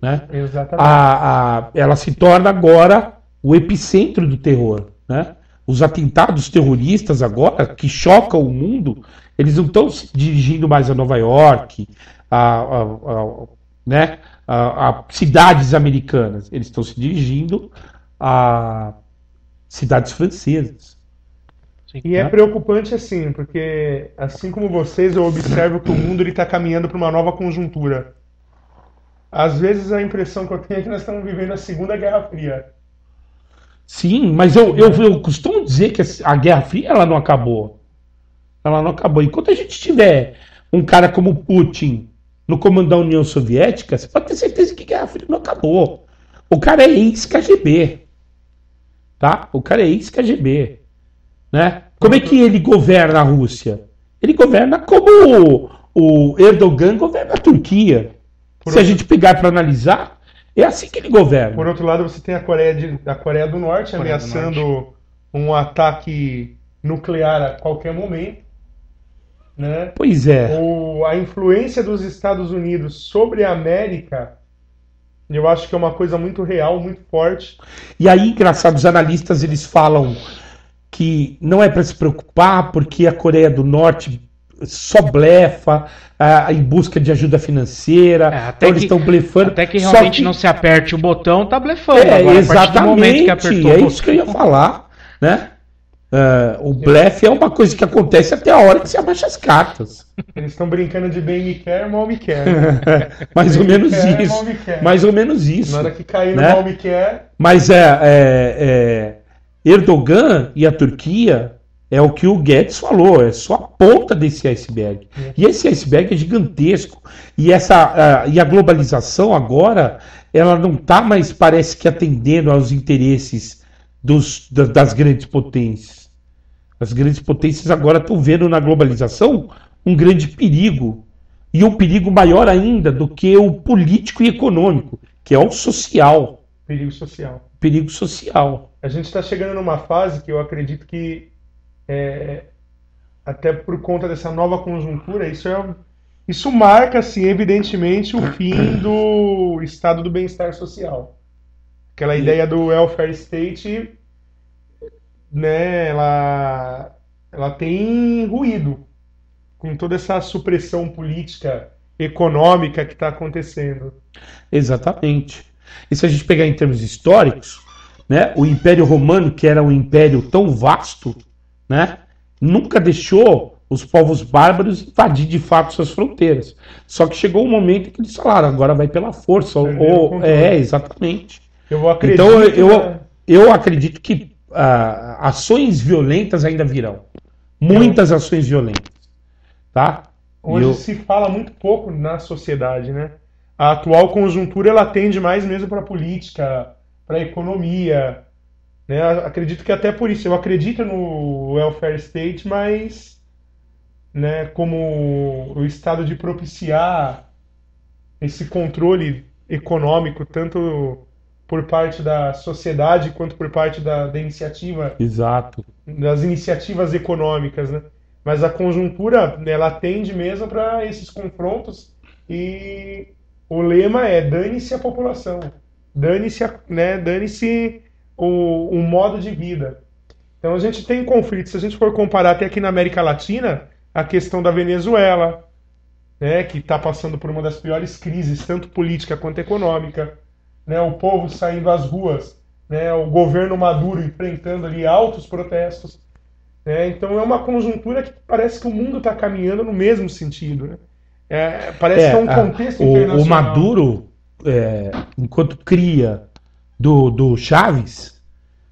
Né? Exatamente. Ela se torna agora o epicentro do terror. Né? Os atentados terroristas agora, que chocam o mundo, eles não estão se dirigindo mais a Nova York, né? a cidades americanas. Eles estão se dirigindo a cidades francesas. E é preocupante assim, porque assim como vocês, eu observo que o mundo está caminhando para uma nova conjuntura. Às vezes a impressão que eu tenho é que nós estamos vivendo a Segunda Guerra Fria. Sim, mas eu costumo dizer que a Guerra Fria ela não acabou. Ela não acabou. Enquanto a gente tiver um cara como Putin no comando da União Soviética, você pode ter certeza que a Guerra Fria não acabou. O cara é ex-KGB. Tá? O cara é ex-KGB. Né? Como é que ele governa a Rússia? Ele governa como o Erdogan governa a Turquia. Se a gente pegar para analisar, é assim que ele governa. Por outro lado, você tem a Coreia do Norte ameaçando um ataque nuclear a qualquer momento. Né? Pois é. A influência dos Estados Unidos sobre a América Eu acho que é uma coisa muito real, muito forte. E aí, engraçado, os analistas eles falam que não é para se preocupar porque a Coreia do Norte só blefa em busca de ajuda financeira, então eles estão blefando. Até que realmente não se aperte o botão, tá blefando. Agora, exatamente, a partir do momento que apertou isso que eu ia falar, né? O blefe é uma coisa que acontece até a hora que você abaixa as cartas. Eles estão brincando de bem me quer, mal me quer. Né? Mais ou menos isso. Mais ou menos isso. Na hora que cair no né? mal me quer. Mas Erdogan e a Turquia é o que o Guedes falou, é só a ponta desse iceberg. E esse iceberg é gigantesco. E a globalização agora, ela não está mais, parece que, atendendo aos interesses das grandes potências. As grandes potências agora estão vendo na globalização um grande perigo. E um perigo maior ainda do que o político e econômico, que é o social. Perigo social. Perigo social. A gente está chegando numa fase que eu acredito que, até por conta dessa nova conjuntura, isso marca, assim, evidentemente, o fim do estado do bem-estar social. Aquela ideia do welfare state, né, ela tem ruído com toda essa supressão política, econômica que está acontecendo. Exatamente. E se a gente pegar em termos históricos, né, o Império Romano, que era um império tão vasto, né, nunca deixou os povos bárbaros invadir de fato suas fronteiras. Só que chegou um momento que eles falaram, agora vai pela força. Exatamente. Eu acredito que ações violentas ainda virão. Muitas ações violentas. Tá? Hoje se fala muito pouco na sociedade, né? A atual conjuntura ela tende mais mesmo para a política, para a economia, né? Acredito que até por isso eu acredito no welfare state, mas, né, como o estado de propiciar esse controle econômico tanto por parte da sociedade quanto por parte da iniciativa. Exato. Das iniciativas econômicas, né? Mas a conjuntura, ela tende mesmo para esses confrontos e o lema é dane-se a população, dane-se o modo de vida. Então a gente tem conflitos. Se a gente for comparar até aqui na América Latina, a questão da Venezuela, né, que está passando por uma das piores crises, tanto política quanto econômica, né, o povo saindo às ruas, né, o governo Maduro enfrentando ali altos protestos. Então é uma conjuntura que parece que o mundo está caminhando no mesmo sentido. Né? Parece que é um contexto internacional. O Maduro, enquanto cria do Chaves,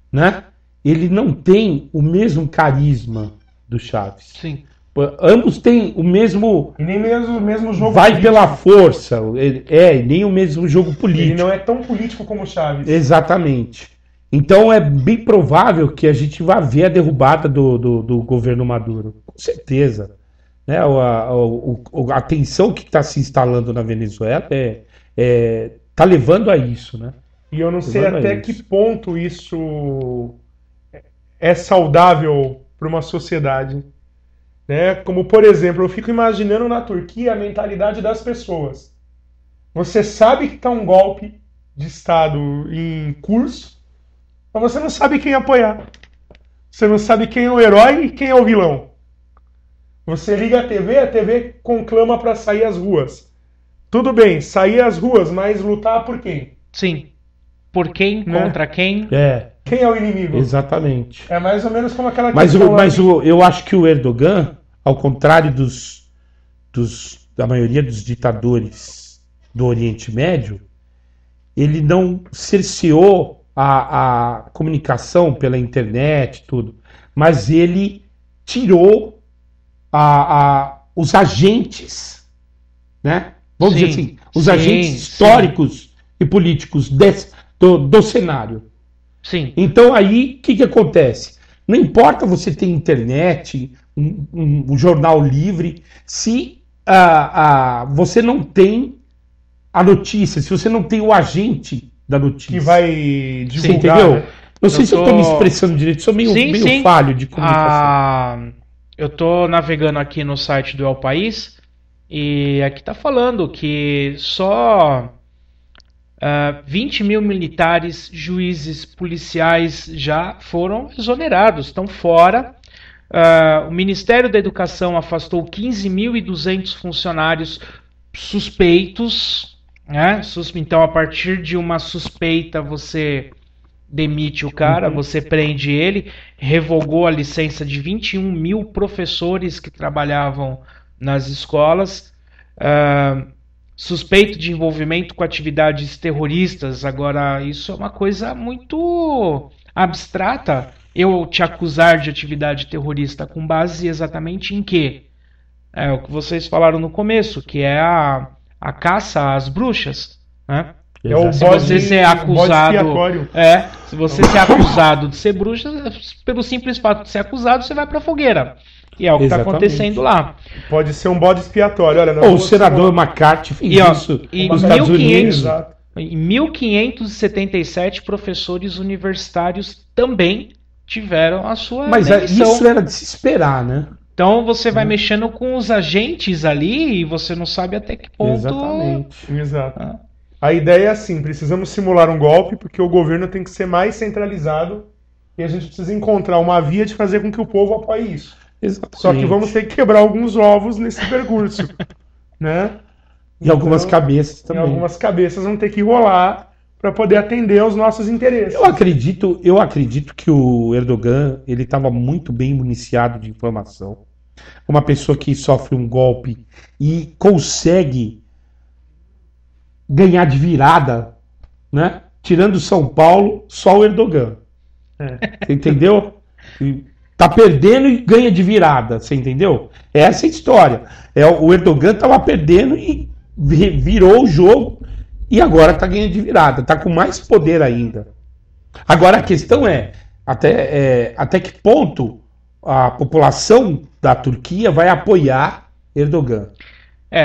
né, ele não tem o mesmo carisma do Chaves. Sim. Ambos têm o mesmo... E nem mesmo o mesmo jogo vai político. Pela força. E nem o mesmo jogo político. Ele não é tão político como o Chaves. Exatamente. Então é bem provável que a gente vá ver a derrubada do governo Maduro. Com certeza. Né? A tensão que está se instalando na Venezuela está levando a isso. Né? E eu não sei até que ponto isso é saudável para uma sociedade. Né? Como, por exemplo, eu fico imaginando na Turquia a mentalidade das pessoas. Você sabe que está um golpe de Estado em curso, mas você não sabe quem apoiar. Você não sabe quem é o herói e quem é o vilão. Você liga a TV conclama para sair às ruas. Tudo bem, sair às ruas, mas lutar por quem? Sim. Por quem? Né? Contra quem? Quem é o inimigo? Exatamente. É mais ou menos como aquela Mas eu acho que o Erdogan, ao contrário da maioria dos ditadores do Oriente Médio, ele não cerceou a comunicação pela internet, tudo, mas ele tirou os agentes, né? Vamos dizer assim, os agentes históricos e políticos do cenário. Sim. Então aí, o que acontece? Não importa você ter internet, um jornal livre, se você não tem a notícia, se você não tem o agente da notícia. Que vai divulgar. Você entendeu? Né? Não sei se eu estou me expressando direito, sou meio falho de comunicação. Eu estou navegando aqui no site do El País e aqui está falando que só 20 mil militares, juízes, policiais já foram exonerados, estão fora. O Ministério da Educação afastou 15.200 funcionários suspeitos, né? Então, a partir de uma suspeita, você demite o cara, você prende ele, revogou a licença de 21 mil professores que trabalhavam nas escolas, suspeito de envolvimento com atividades terroristas. Agora, isso é uma coisa muito abstrata, eu te acusar de atividade terrorista com base exatamente em quê? É o que vocês falaram no começo, que é a caça às bruxas, né? Se você ser acusado, se você ser acusado de ser bruxa, pelo simples fato de ser acusado, você vai pra fogueira. E é o que está acontecendo lá. Pode ser um bode expiatório. Olha, o senador McCarthy fez isso nos Estados Unidos. Em 1577, professores universitários também tiveram a sua demissão. Isso era de se esperar, né? Então você vai mexendo com os agentes ali e você não sabe até que ponto... Exatamente. Exato. A ideia é assim, precisamos simular um golpe porque o governo tem que ser mais centralizado e a gente precisa encontrar uma via de fazer com que o povo apoie isso. Exatamente. Só que vamos ter que quebrar alguns ovos nesse percurso, né? E algumas cabeças também. E algumas cabeças vão ter que rolar para poder atender aos nossos interesses. Eu acredito que o Erdogan, ele estava muito bem municiado de informação. Uma pessoa que sofre um golpe e consegue ganhar de virada, né? Tirando São Paulo, só o Erdogan. Você entendeu? Tá perdendo e ganha de virada, você entendeu? Essa é a história. O Erdogan estava perdendo e virou o jogo e agora está ganhando de virada. Está com mais poder ainda. Agora a questão é até que ponto a população da Turquia vai apoiar Erdogan.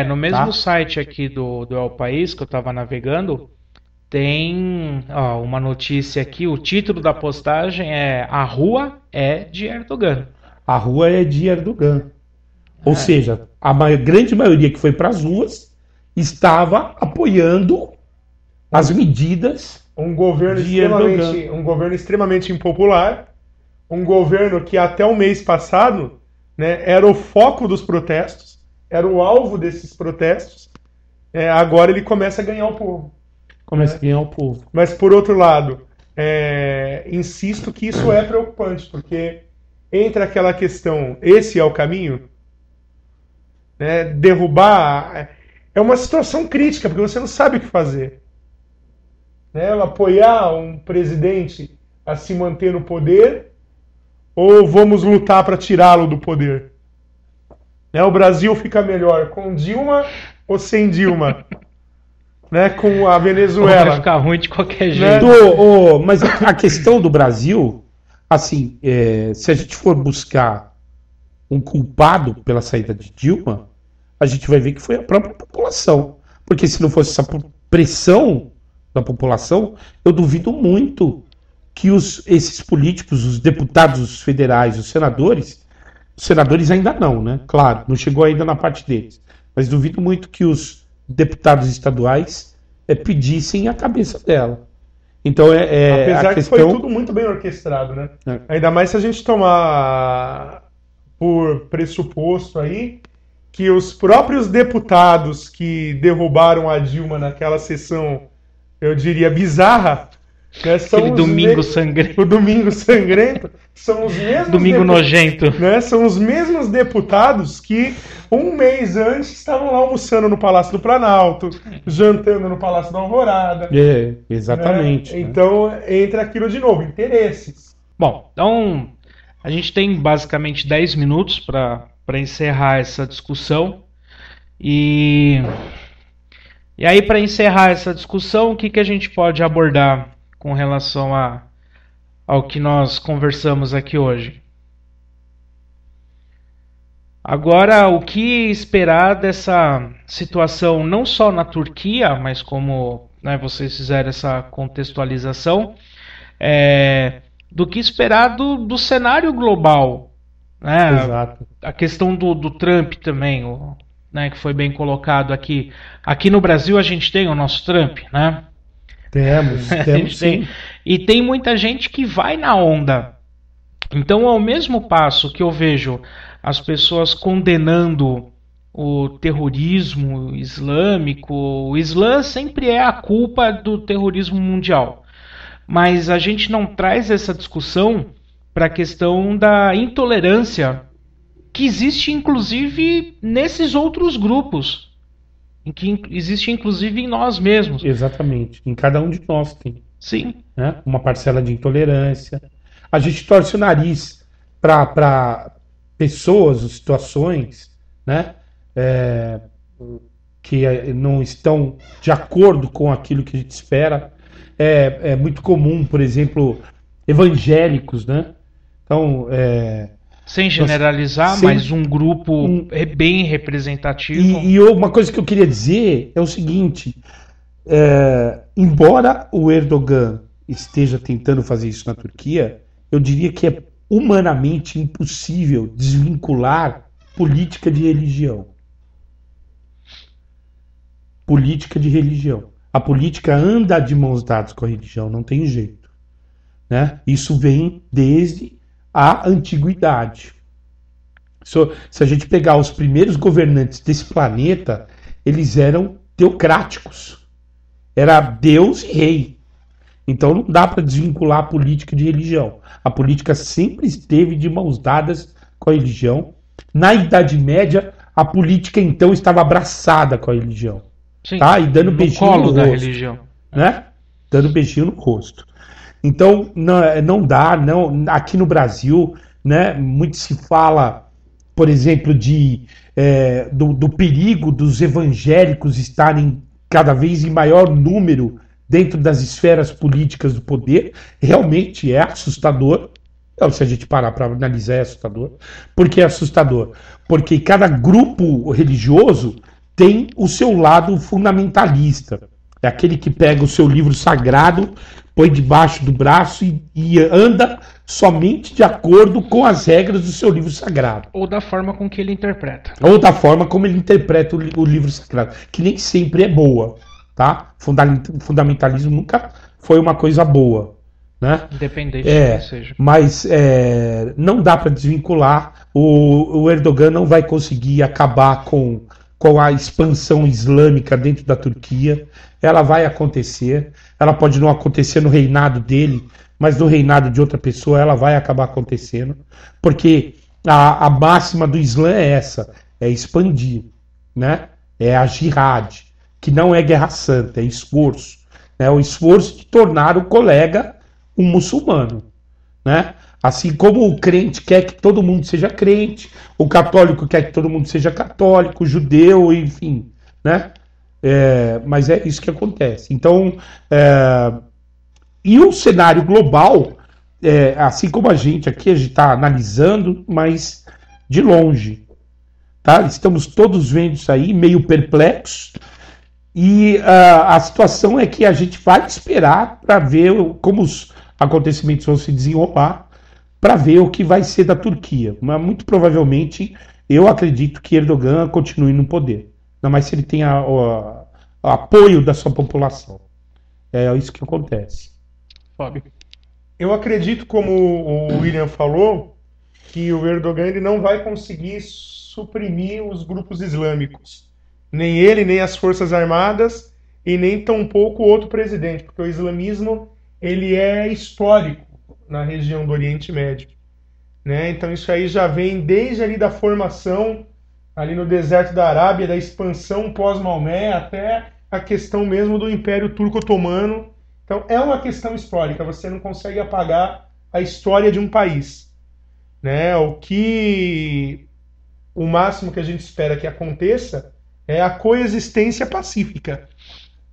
No mesmo site aqui do El País, que eu estava navegando, tem uma notícia aqui, o título da postagem é "A rua é de Erdogan". A rua é de Erdogan. Ou seja, a grande maioria que foi para as ruas estava apoiando as medidas um governo extremamente impopular, um governo que até o mês passado, né, era o foco dos protestos, era o alvo desses protestos, agora ele começa a ganhar o povo. Mas, por outro lado, insisto que isso é preocupante, porque entra aquela questão, esse é o caminho? Né, derrubar... É uma situação crítica, porque você não sabe o que fazer. Né, apoiar um presidente a se manter no poder, ou vamos lutar para tirá-lo do poder? Né, o Brasil fica melhor com Dilma ou sem Dilma? Né, com a Venezuela. Vai ficar ruim de qualquer jeito. Mas a questão do Brasil, assim, se a gente for buscar um culpado pela saída de Dilma, a gente vai ver que foi a própria população. Porque se não fosse essa pressão da população, eu duvido muito que esses políticos, os deputados federais, os senadores ainda não, né? Claro, não chegou ainda na parte deles. Mas duvido muito que os deputados estaduais pedissem a cabeça dela. Então apesar que foi tudo muito bem orquestrado, né? Ainda mais se a gente tomar por pressuposto aí que os próprios deputados que derrubaram a Dilma naquela sessão, eu diria, bizarra, né, são domingo sangrento. O domingo sangrento são os mesmos domingo nojento, né, são os mesmos deputados que um mês antes estavam lá almoçando no Palácio do Planalto, jantando no Palácio da Alvorada. Exatamente. Né? Então entra aquilo de novo, interesses. Bom, então a gente tem basicamente 10 minutos para encerrar essa discussão. E aí, para encerrar essa discussão, o que a gente pode abordar com relação ao que nós conversamos aqui hoje? Agora, o que esperar dessa situação, não só na Turquia, mas como, né, vocês fizeram essa contextualização, do que esperar do cenário global. Né? Exato. A questão do Trump também, né, que foi bem colocado aqui. Aqui no Brasil a gente tem o nosso Trump, né? Temos sim. E tem muita gente que vai na onda. Então, ao mesmo passo que eu vejo as pessoas condenando o terrorismo islâmico, o Islã sempre é a culpa do terrorismo mundial. Mas a gente não traz essa discussão para a questão da intolerância que existe, inclusive, nesses outros grupos. Que existe, inclusive, em nós mesmos. Exatamente. Em cada um de nós tem. Sim. Né? Uma parcela de intolerância. A gente torce o nariz para pessoas ou situações, né? Que não estão de acordo com aquilo que a gente espera. É muito comum, por exemplo, evangélicos, né? Então, sem generalizar, mas um grupo bem representativo. E uma coisa que eu queria dizer é o seguinte: embora o Erdogan esteja tentando fazer isso na Turquia, eu diria que é humanamente impossível desvincular política de religião. Política de religião. A política anda de mãos dadas com a religião, não tem jeito. Né? Isso vem desde a antiguidade. Se a gente pegar os primeiros governantes desse planeta, eles eram teocráticos. Era Deus e rei. Então não dá para desvincular a política de religião. A política sempre esteve de mãos dadas com a religião. Na Idade Média, a política então estava abraçada com a religião. Sim, tá? E dando beijinho no da rosto, religião. Né? Dando beijinho no rosto. Então não dá, não. Aqui no Brasil, né, muito se fala, por exemplo, do perigo dos evangélicos estarem cada vez em maior número dentro das esferas políticas do poder. Realmente é assustador. Se a gente parar para analisar, é assustador. Por que é assustador? Porque cada grupo religioso tem o seu lado fundamentalista. É aquele que pega o seu livro sagrado, põe debaixo do braço e anda somente de acordo com as regras do seu livro sagrado. Ou da forma com que ele interpreta. Ou da forma como ele interpreta o livro sagrado, que nem sempre é boa. Tá? Fundamentalismo nunca foi uma coisa boa. Né? Independente do que seja. Mas não dá para desvincular. O Erdogan não vai conseguir acabar com a expansão islâmica dentro da Turquia. Ela vai acontecer. Ela pode não acontecer no reinado dele, mas no reinado de outra pessoa ela vai acabar acontecendo. Porque a máxima do Islã é essa: é expandir. Né? É a jihad, que não é guerra santa, é esforço. É o esforço de tornar o colega um muçulmano. Né? Assim como o crente quer que todo mundo seja crente, o católico quer que todo mundo seja católico, o judeu, enfim. Né? Mas é isso que acontece. Então, e o cenário global, assim como a gente aqui, a gente está analisando, mas de longe. Tá? Estamos todos vendo isso aí, meio perplexos. E a situação é que a gente vai esperar para ver como os acontecimentos vão se desenrolar, para ver o que vai ser da Turquia. Mas muito provavelmente eu acredito que Erdogan continue no poder. Não mais se ele tem o apoio da sua população. É isso que acontece. Fábio. Eu acredito, como o William falou, que o Erdogan ele não vai conseguir suprimir os grupos islâmicos. Nem ele, nem as Forças Armadas, e nem tampouco o outro presidente, porque o islamismo ele é histórico na região do Oriente Médio. Né? Então isso aí já vem desde ali da formação, ali no deserto da Arábia, da expansão pós-Maomé, até a questão mesmo do Império Turco-Otomano. Então é uma questão histórica, você não consegue apagar a história de um país. Né? O máximo que a gente espera que aconteça é a coexistência pacífica,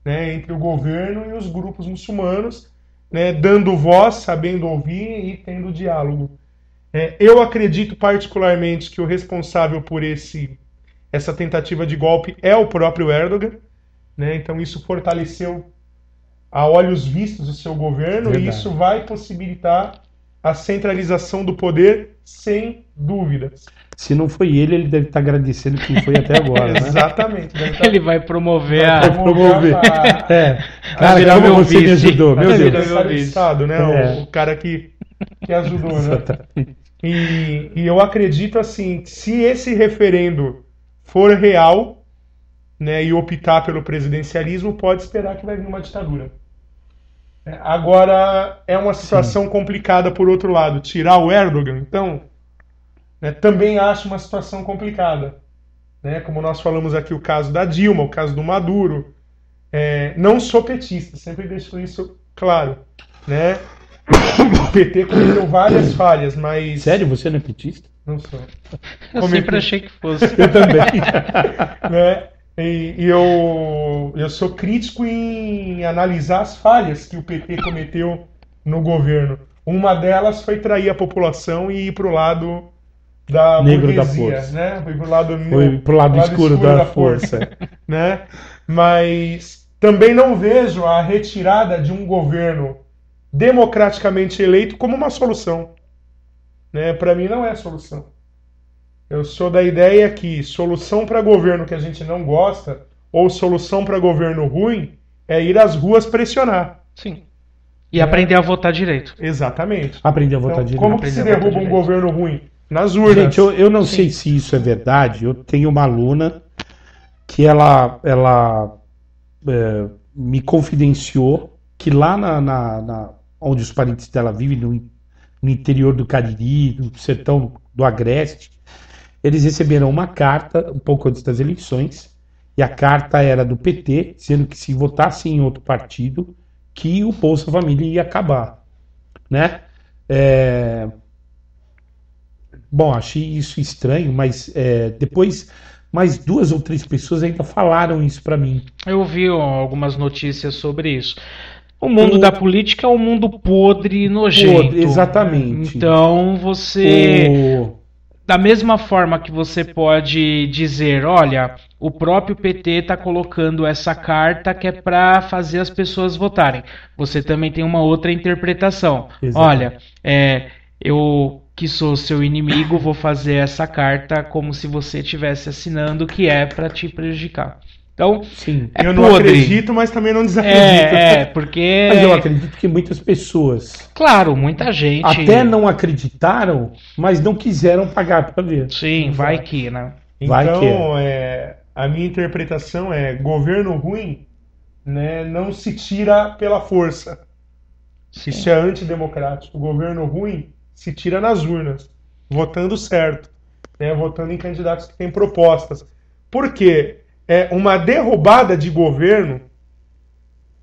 né, entre o governo e os grupos muçulmanos, né, dando voz, sabendo ouvir e tendo diálogo. Eu acredito particularmente que o responsável por essa tentativa de golpe é o próprio Erdogan, né, então isso fortaleceu a olhos vistos o seu governo. Verdade. E isso vai possibilitar a centralização do poder, sem dúvidas. Se não foi ele deve estar agradecendo quem foi até agora, né? Exatamente. Ele vai promover Cara, virar como meu você me vice. ajudou, meu Vai Deus. virar meu Secretário de vice. Estado, né? É. O cara que ajudou, né? E eu acredito assim, que se esse referendo for real, né, e optar pelo presidencialismo, pode esperar que vai vir uma ditadura. Agora, é uma situação complicada por outro lado. Tirar o Erdogan, então, né, também acho uma situação complicada. Né? Como nós falamos aqui, o caso da Dilma, o caso do Maduro. Não sou petista, sempre deixo isso claro. Né? O PT cometeu várias falhas, mas... Sério, você não é petista? Não sou. Eu sempre achei que fosse. Eu também. Né? E eu sou crítico em analisar as falhas que o PT cometeu no governo. Uma delas foi trair a população e ir para o lado da negro burguesia, da força. né? Foi pro lado escuro da força. Né? Mas também não vejo a retirada de um governo democraticamente eleito como uma solução. Né? Para mim não é solução. Eu sou da ideia que solução para governo que a gente não gosta ou solução para governo ruim é ir às ruas pressionar. Sim. E aprender a votar direito. Exatamente. Aprender a votar direito. Como que se derruba um direito. governo ruim? Nas urnas. Gente, eu não sei se isso é verdade. Eu tenho uma aluna que ela me confidenciou que lá onde os parentes dela vivem, no interior do Cariri, no sertão do Agreste, eles receberam uma carta um pouco antes das eleições, e a carta era do PT, dizendo que se votasse em outro partido, que o Bolsa Família ia acabar. Né? Bom, achei isso estranho, mas depois mais 2 ou 3 pessoas ainda falaram isso para mim. Eu ouvi algumas notícias sobre isso. O mundo da política é um mundo podre e nojento. Exatamente. Então você... Da mesma forma que você pode dizer, olha, o próprio PT está colocando essa carta que é para fazer as pessoas votarem. Você também tem uma outra interpretação. Exatamente. Olha, eu que sou seu inimigo vou fazer essa carta como se você estivesse assinando que é para te prejudicar. Então, sim, eu não acredito, mas também não desacredito. Porque... Mas eu acredito que muitas pessoas... Claro, muita gente... Até não acreditaram, mas não quiseram pagar para ver. Sim, vai que, né? Então, a minha interpretação é governo ruim, né, não se tira pela força. Sim. Isso é antidemocrático. O governo ruim se tira nas urnas, votando certo, né, votando em candidatos que têm propostas. Por quê? Uma derrubada de governo,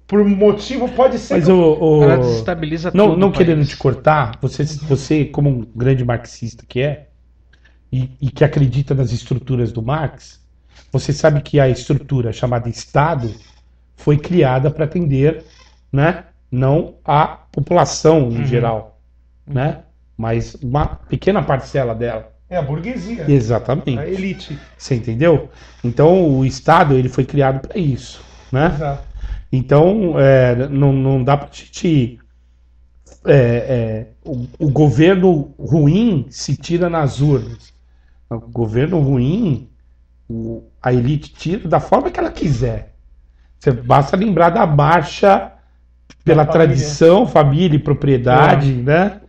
por motivo, pode ser... Mas ela desestabiliza tudo. Não querendo te cortar, você como um grande marxista que é, e que acredita nas estruturas do Marx, você sabe que a estrutura chamada Estado foi criada para atender, né, não a população em geral, né, mas uma pequena parcela dela. A burguesia. Exatamente. A elite. Você entendeu? Então o Estado ele foi criado para isso, né? Exato. Então não dá para gente o governo ruim se tira nas urnas. O governo ruim a elite tira da forma que ela quiser. Basta lembrar da marcha pela tradição, família e propriedade, né?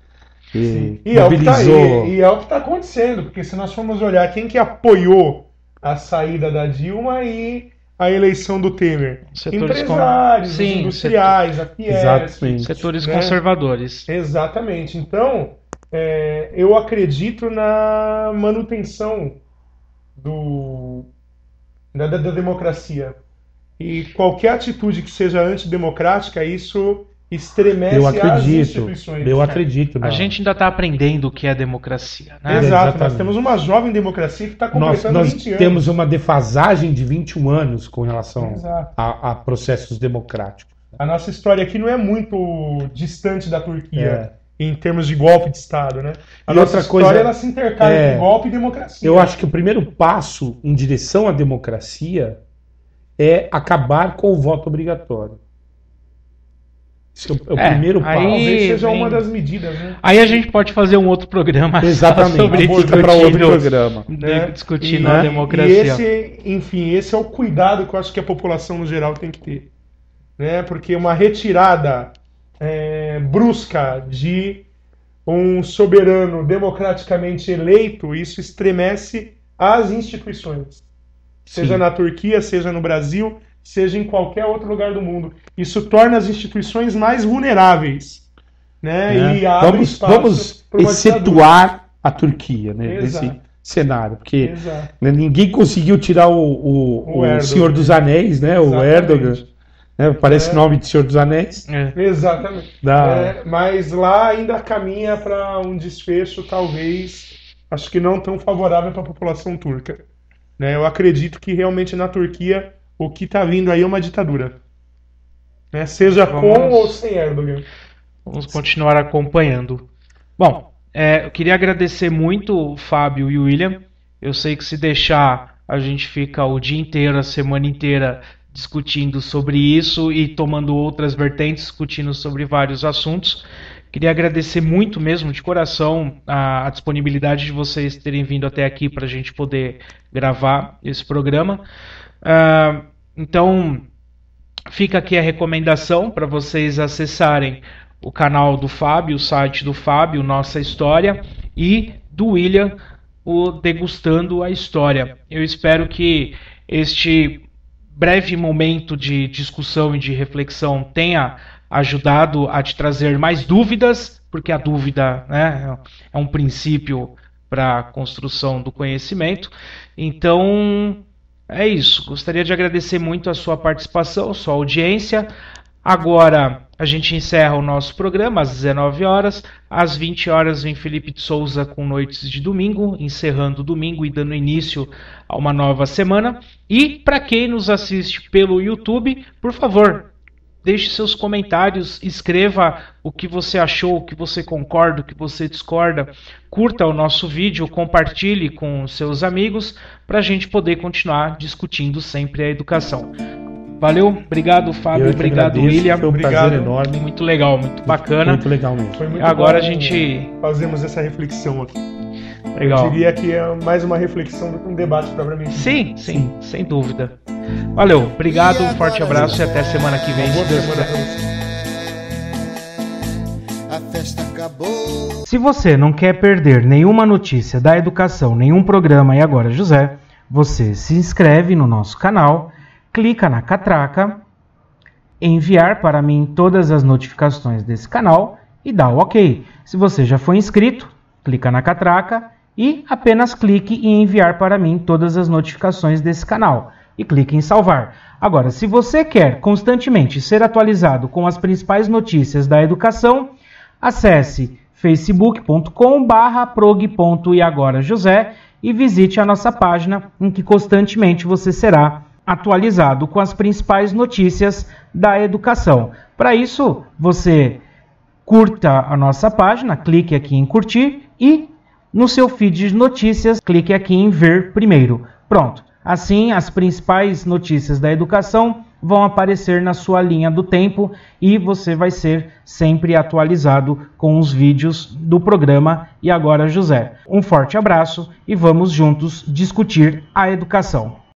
E é o que está acontecendo, porque se nós formos olhar quem que apoiou a saída da Dilma e a eleição do Temer, empresários, industriais, a Fiesp, setores conservadores. Exatamente. Então, eu acredito na manutenção da democracia. E qualquer atitude que seja antidemocrática, isso estremece as instituições. Eu acredito. A gente ainda está aprendendo o que é democracia. Né? Exato, nós temos uma jovem democracia que está completando 20 anos. Nós temos uma defasagem de 21 anos com relação a processos democráticos. A nossa história aqui não é muito distante da Turquia em termos de golpe de Estado, né? A nossa história ela se intercala com golpe e democracia. Eu acho que o primeiro passo em direção à democracia é acabar com o voto obrigatório. Esse é o primeiro passo. Talvez seja uma das medidas, né? Aí a gente pode fazer um outro programa. Exatamente. Sobre Para outro programa. Discutindo a democracia. Esse é o cuidado que eu acho que a população no geral tem que ter. Né? Porque uma retirada brusca de um soberano democraticamente eleito, isso estremece as instituições. Seja na Turquia, seja no Brasil, seja em qualquer outro lugar do mundo. Isso torna as instituições mais vulneráveis. Né? E abre vamos excetuar a Turquia, né? Nesse cenário. Porque ninguém conseguiu tirar o Senhor dos Anéis, né? O Erdogan. Parece nome de Senhor dos Anéis. Exatamente. Mas lá ainda caminha para um desfecho, talvez, acho que não tão favorável para a população turca. Né? Eu acredito que realmente na Turquia o que está vindo aí é uma ditadura. Né? Seja com ou sem Erdogan. Vamos continuar acompanhando. Bom, eu queria agradecer muito o Fábio e o William. Eu sei que se deixar, a gente fica o dia inteiro, a semana inteira, discutindo sobre isso e tomando outras vertentes, discutindo sobre vários assuntos. Queria agradecer muito mesmo, de coração, a disponibilidade de vocês terem vindo até aqui para a gente poder gravar esse programa. Então, fica aqui a recomendação para vocês acessarem o canal do Fábio, o site do Fábio, Nossa História, e do William, o Degustando a História. Eu espero que este breve momento de discussão e de reflexão tenha ajudado a te trazer mais dúvidas, porque a dúvida, né, é um princípio para a construção do conhecimento. Então, é isso. Gostaria de agradecer muito a sua participação, a sua audiência. Agora a gente encerra o nosso programa às 19 horas. Às 20 horas vem Felipe de Souza com Noites de Domingo, encerrando o domingo e dando início a uma nova semana. E para quem nos assiste pelo YouTube, por favor, deixe seus comentários, escreva o que você achou, o que você concorda, o que você discorda. Curta o nosso vídeo, compartilhe com seus amigos para a gente poder continuar discutindo sempre a educação. Valeu, obrigado Fábio, obrigado William. Foi um prazer enorme. Muito legal, muito bacana. Muito legal mesmo. Foi muito Agora bom a gente fazemos essa reflexão aqui. Legal. Eu diria que é mais uma reflexão do que um debate propriamente. Sim, sem dúvida. Valeu, obrigado, um forte abraço e até semana que vem. Boa semana pra você. A festa acabou. Se você não quer perder nenhuma notícia da educação, nenhum programa e agora José, você se inscreve no nosso canal, clica na catraca, enviar para mim todas as notificações desse canal e dá o OK. Se você já foi inscrito, clica na catraca e apenas clique em enviar para mim todas as notificações desse canal e clique em salvar. Agora, se você quer constantemente ser atualizado com as principais notícias da educação, acesse facebook.com/prog.eagorajosé e visite a nossa página em que constantemente você será atualizado com as principais notícias da educação. Para isso, você curta a nossa página, clique aqui em curtir e no seu feed de notícias, clique aqui em ver primeiro. Pronto. Assim, as principais notícias da educação vão aparecer na sua linha do tempo e você vai ser sempre atualizado com os vídeos do programa E Agora José. Um forte abraço e vamos juntos discutir a educação.